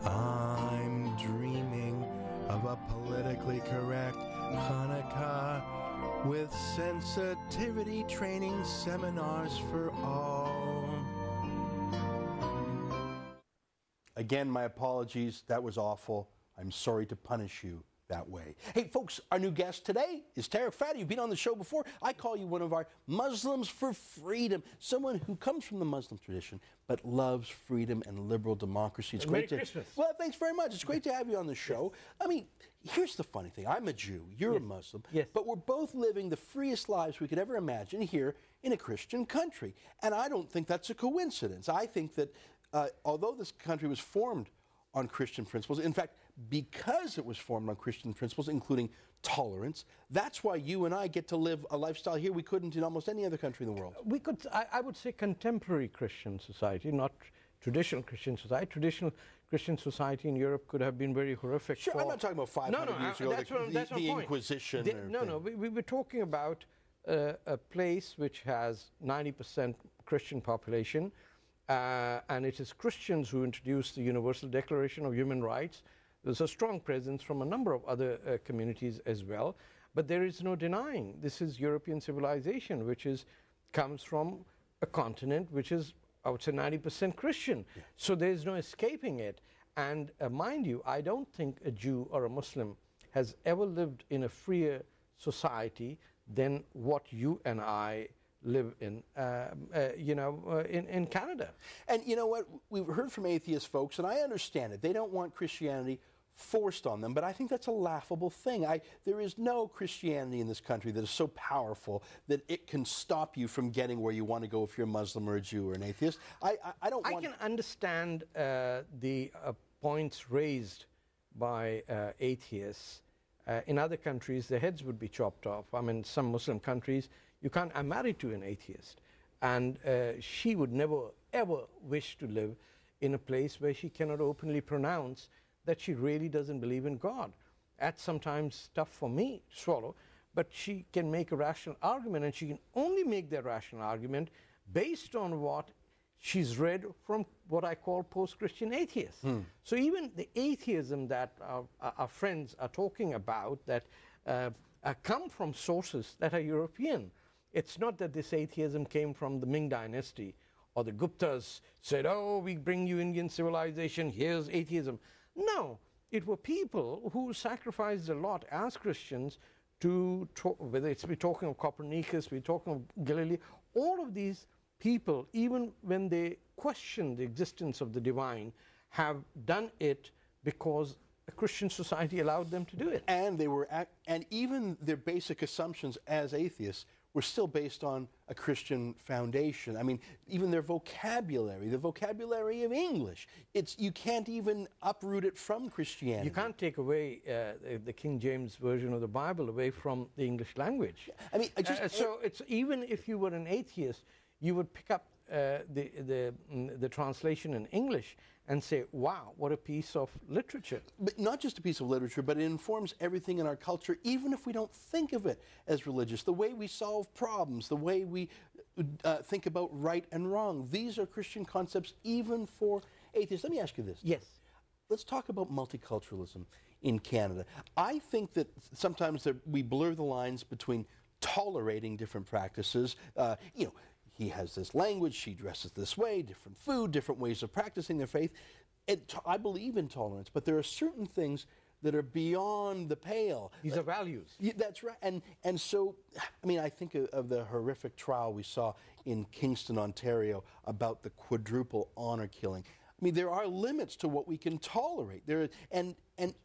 I'm dreaming of a politically correct Hanukkah with sensitivity training seminars for all. Again, my apologies. That was awful. I'm sorry to punish you that way. Hey, folks, our new guest today is Tarek Fatah. You've been on the show before. I call you one of our Muslims for freedom, someone who comes from the Muslim tradition but loves freedom and liberal democracy. It's great Merry Christmas. Well, thanks very much. It's great to have you on the show. I mean, here's the funny thing. I'm a Jew. You're a Muslim. Yes. But we're both living the freest lives we could ever imagine here in a Christian country. And I don't think that's a coincidence. I think that although this country was formed on Christian principles, in fact, because it was formed on Christian principles, including tolerance, that's why you and I get to live a lifestyle here we couldn't in almost any other country in the world. We could, I would say, contemporary Christian society, not traditional Christian society. Traditional Christian society in Europe could have been very horrific. Sure, I'm not talking about 500 years ago, the Inquisition. We were talking about a place which has 90% Christian population, and it is Christians who introduced the Universal Declaration of Human Rights. There's a strong presence from a number of other communities as well, but there is no denying this is European civilization, which comes from a continent which is, I would say, 90% Christian. Yeah. So there's no escaping it. And mind you, I don't think a Jew or a Muslim has ever lived in a freer society than what you and I live in, in Canada. And you know what? We've heard from atheist folks, and I understand it. They don't want Christianity forced on them, but I think that's a laughable thing. There is no Christianity in this country that is so powerful that it can stop you from getting where you want to go if you're a Muslim or a Jew or an atheist. I can understand the points raised by atheists. In other countries, their heads would be chopped off. I mean, some Muslim countries, I'm married to an atheist, and she would never, ever wish to live in a place where she cannot openly pronounce that she really doesn't believe in God. That's sometimes tough for me to swallow, but she can make a rational argument, and she can only make that rational argument based on what she's read from what I call post-Christian atheists. So even the atheism that our friends are talking about that come from sources that are European. It's not that this atheism came from the Ming Dynasty or the Guptas said, oh, we bring you Indian civilization, here's atheism. No, it were people who sacrificed a lot as Christians to, whether it's we're talking of Copernicus, we're talking of Galileo, all of these people, even when they question the existence of the divine, have done it because a Christian society allowed them to do it. And they were, and even their basic assumptions as atheists were still based on a Christian foundation. I mean, even their vocabulary, the vocabulary of English, you can't even uproot it from Christianity. You can't take away the King James Version of the Bible away from the English language. I mean, so it's even if you were an atheist, you would pick up the translation in English and say, wow, what a piece of literature. But not just a piece of literature, but it informs everything in our culture, even if we don't think of it as religious. The way we solve problems, the way we think about right and wrong. These are Christian concepts even for atheists. Let me ask you this. Yes. Let's talk about multiculturalism in Canada. I think that sometimes we blur the lines between tolerating different practices. He has this language, she dresses this way, different food, different ways of practicing their faith. I believe in tolerance, but there are certain things that are beyond the pale. These are values. That's right. And so, I mean, I think of the horrific trial we saw in Kingston, Ontario, about the quadruple honor killing. I mean, there are limits to what we can tolerate. And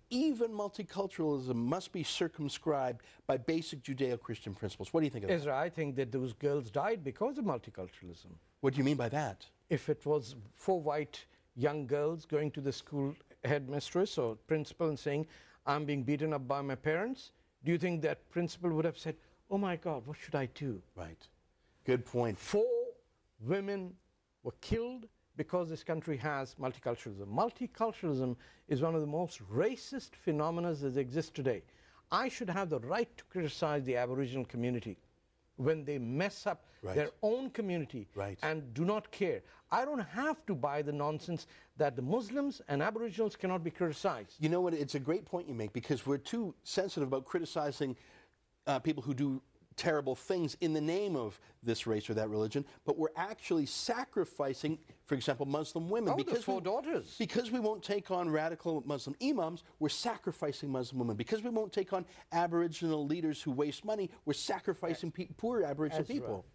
even multiculturalism must be circumscribed by basic Judeo-Christian principles. What do you think of that? Ezra, I think that those girls died because of multiculturalism. What do you mean by that? If it was 4 white young girls going to the school headmistress or principal and saying, I'm being beaten up by my parents, do you think that principal would have said, oh my God, what should I do? Right. Good point. 4 women were killed because this country has multiculturalism. Multiculturalism is one of the most racist phenomena that exists today. I should have the right to criticize the Aboriginal community. when they mess up their own community and do not care. I don't have to buy the nonsense that the Muslims and Aboriginals cannot be criticized. You know what? It's a great point you make, because we're too sensitive about criticizing people who do terrible things in the name of this race or that religion, but we're actually sacrificing, for example, Muslim women. Oh, because the 4 daughters. Because we won't take on radical Muslim imams, we're sacrificing Muslim women. Because we won't take on Aboriginal leaders who waste money, we're sacrificing poor Aboriginal people.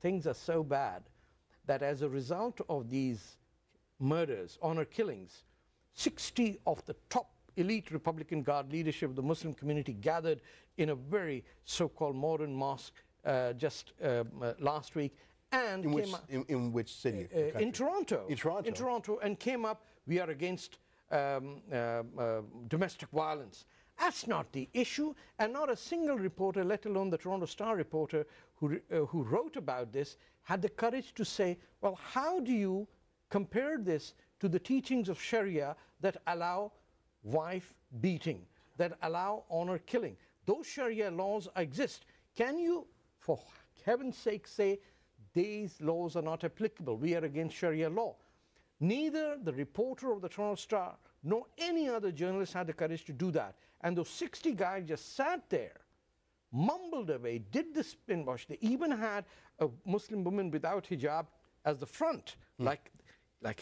Things are so bad that as a result of these murders, honor killings, 60 of the top elite Republican Guard leadership of the Muslim community gathered in a very so-called modern mosque just last week, and in which city? In Toronto. In Toronto. In Toronto, and came up, we are against domestic violence. That's not the issue, and not a single reporter, let alone the Toronto Star reporter who wrote about this, had the courage to say, well, how do you compare this to the teachings of Sharia that allow wife beating, that allow honor killing? Those Sharia laws exist. Can you, for heaven's sake, say these laws are not applicable? We are against Sharia law. Neither the reporter of the Toronto Star nor any other journalist had the courage to do that. And those 60 guys just sat there, mumbled away, did the spin wash. They even had a Muslim woman without hijab as the front, like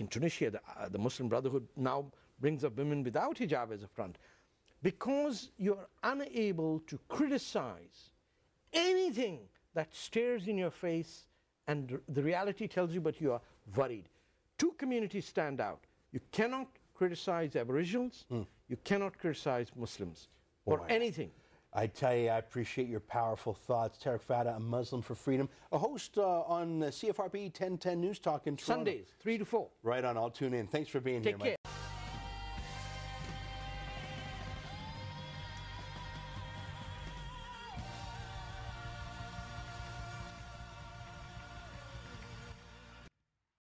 in Tunisia, the Muslim Brotherhood now brings up women without hijab as a front. Because you're unable to criticize anything that stares in your face and the reality tells you, but you are worried. 2 communities stand out. You cannot criticize Aboriginals, you cannot criticize Muslims or anything. I tell you, I appreciate your powerful thoughts. Tarek Fatah, a Muslim for Freedom, a host on CFRP 1010 News Talk in Toronto. Sundays, 3 to 4. Right on, I'll tune in. Thanks for being here, Mike. Take care.